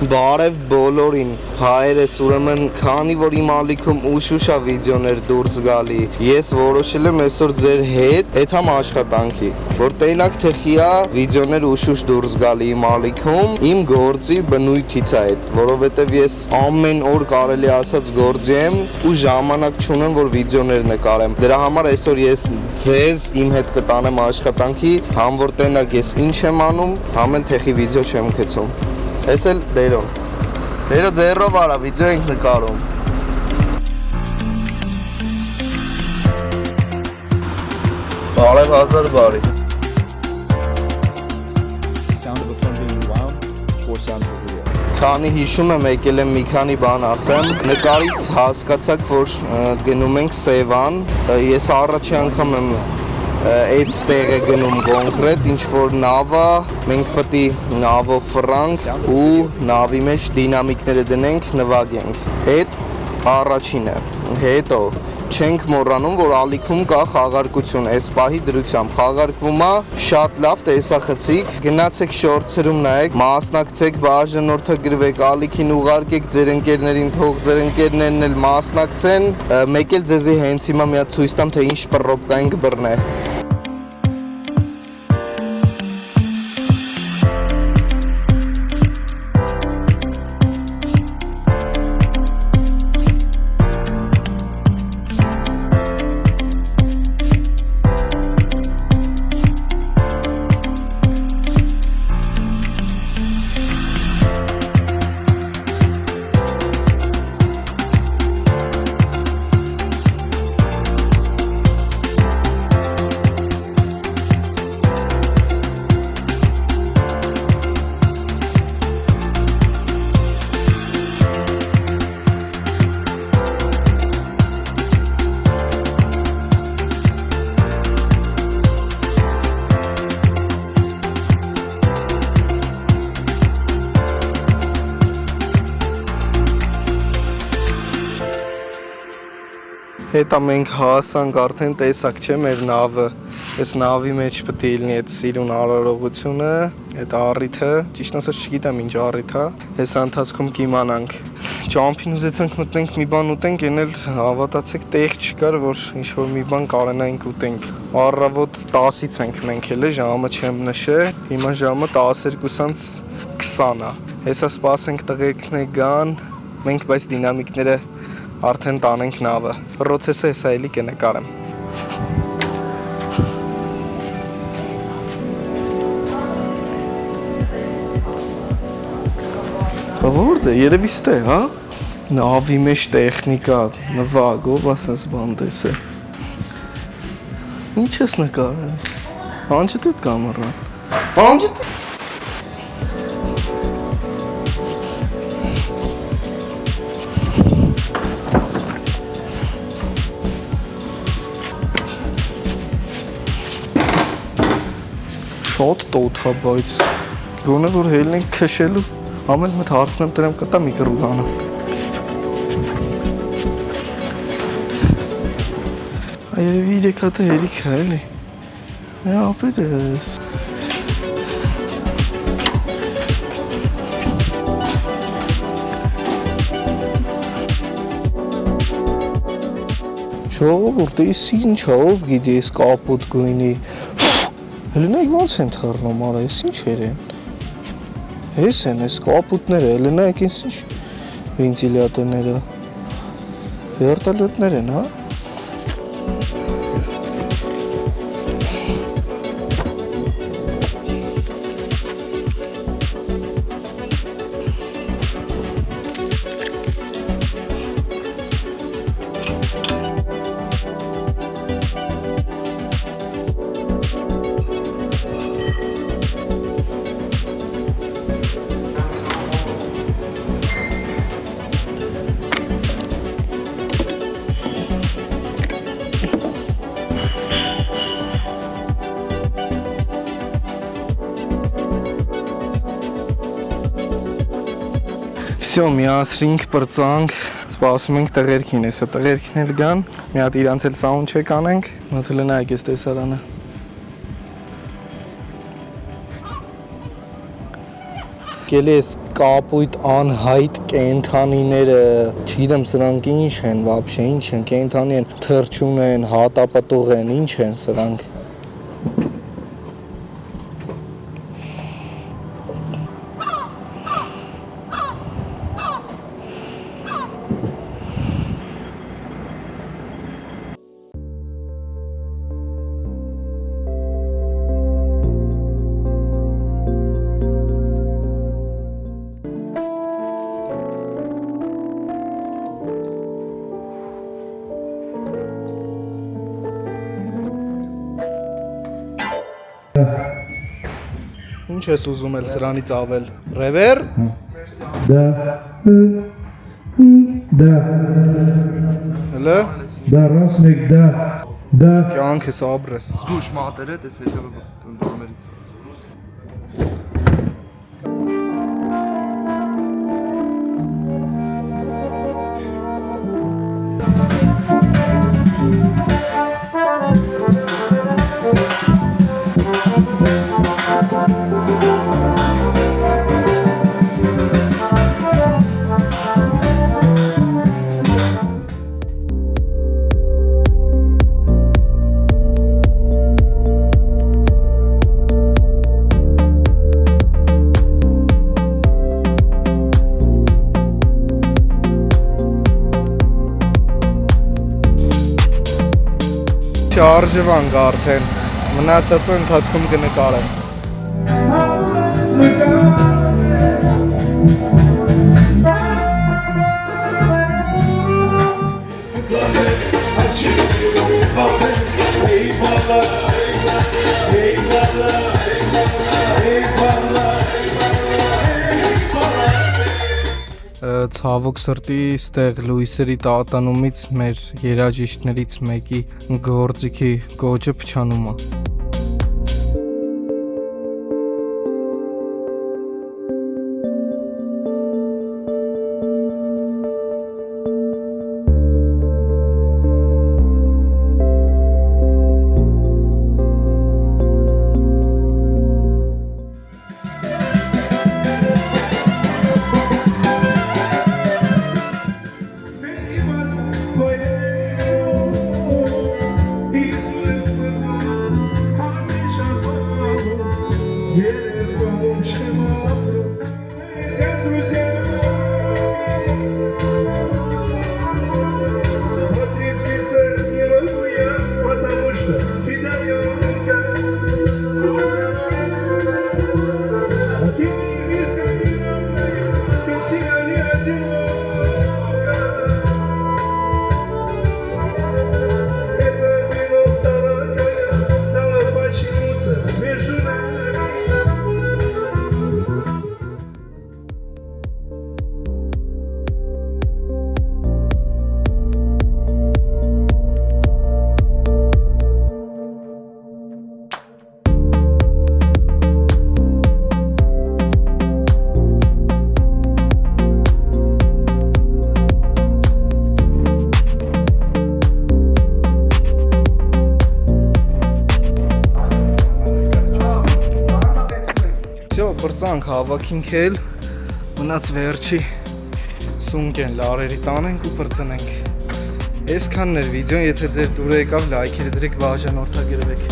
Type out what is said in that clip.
Բարև բոլորին, հայերս ուրեմն քանի որ իմ ալիքում ուշուշա վիդեոներ դուրս գալի, ես որոշել եմ այսօր ձեր հետ եթամ աշխատանքի, որ տենակ թխիա վիդեոներ ուշուշ դուրս գալի իմ ալիքում, իմ գործի բնույթից այդ, որովհետև ես ամեն օր կարելի ասած գործի եմ ու ժամանակ չունեմ, որ վիդեոներ նկարեմ, դրա համար այսօր ես ձեզ իմ հետ կտանեմ աշխատանքի, համ որ տենակ ես ինչ եմ անում, համ էլ թխի վիդեո չեմ գցում Ես էլ դերոն, դերո ձերով արա, վիդեո ենք նկարում Բարև հազար բարի Քանի հիշում եմ եկել եմ մի քանի բան ասեմ Նկարից հասկացաք, որ գնում ենք Սևան Ես առաջի անգամ եմ այդ տեղը գնում կոնկրետ, ինչ-որ նավա, մենք պտի նավով ֆրանք ու նավի մեջ դինամիկները դնենք, նվագենք Այդ առաջինը, հետո չենք մոռանում, որ ալիքում կա խաղարկություն, այս պահի դրությամբ խաղարկվում է, շատ լավ տեսախցիկ, գնացեք շորցերում նայեք, մասնակցեք, բաժանորդագրվեք, ալիքին ուղարկեք ձեր ընկերներին, թող ձեր ընկերներն էլ մասնակցեն, մեկ էլ ձեզի հենց հիմա մի հատ ցույց տամ, թե ինչ պռոպկային կբռնե Հետա մենք հասանք արդեն տեսակ չէ մեր նավը, այս նավի մեջ պետք է լինի այդ սիրուն արարողությունը, այդ առիթը, ճիշտ ասած չգիտեմ ինչ առիթ է, այս ընթացքում կիմանանք։ Ճամփին ուզեցանք մտնենք մի բան ուտենք, այն էլ հավատացեք տեղ չկար, որ ինչ-որ մի բան կարենայինք ուտենք։ Առավոտ 10-ից ենք մենք էլ ժամը չեմ նշե, հիմա ժամը 12:20 է։ Հեսա սպասենք տղեկներ գան, մենք բայց դինամիկները արդեն տանենք նավը, պրոցեսը հեսա էլի կնկարեմ Բա որդ է, երևի ստե, հա? Նավի մեջ տեխնիկա, նվագ, ով ասես բան տեսե Ինչ ես նկարել, անջդ էդ կամարան, անջդ Շատ տոտ հա, բայց գոնե որ հելն ենք քշելու, ամեն մտ հարցնեմ տրեմ կտա մի կռուգանը Երևի 3 հատը հերիք է էլի, ապետ ես Ժողովուրդ, ես ինչ է, ով գիտի ես կապոտ գույնի Հələ նայք ոնց են թռնում, արա, ես ինչ երեն Ես են, ես կապուտները, հələ նայք ես ինչ վինտիլյատորները Վերտալյոտներ են, հա Всё, միացրինք, պրծանք, սպասում ենք տղերքին, հեսա տղերքին էլ գան, մի հատ իրանց էլ սաունդչեք անենք, մոտ էլ նայեք ես տեսարանը։ Գելես կապույտ անհայտ կենթանիները, չգիտեմ սրանք ինչ են, вообще ինչ են, կենթանի են, թռչուն են, հատապտուղ են, ինչ են սրանք։ Ինչ ես ուզում էլ սրանից ավել, ռևեր։ Да. Հլը։ Да, раз մեկ դա։ Կյանք ես ապրես։ Զգուշ մատերը, տես հետևը բաներից։ Չարժևանք արդեն, մնացածը ընթացքում կնկարեմ։ Ցավոք սրտի ստեղ լույսերի տատանումից մեր երաժիշտներից մեկի գործիքի կոճը փչանում է։ Բրծանք հավաքինք էլ, մնաց վերջի սունկեն լարերի տանենք ու բրծնենք։ Այսքանն էր վիդեոն, եթե ձեր դուրը եկավ լայքերը դրեք, բաժանորդագրվեք։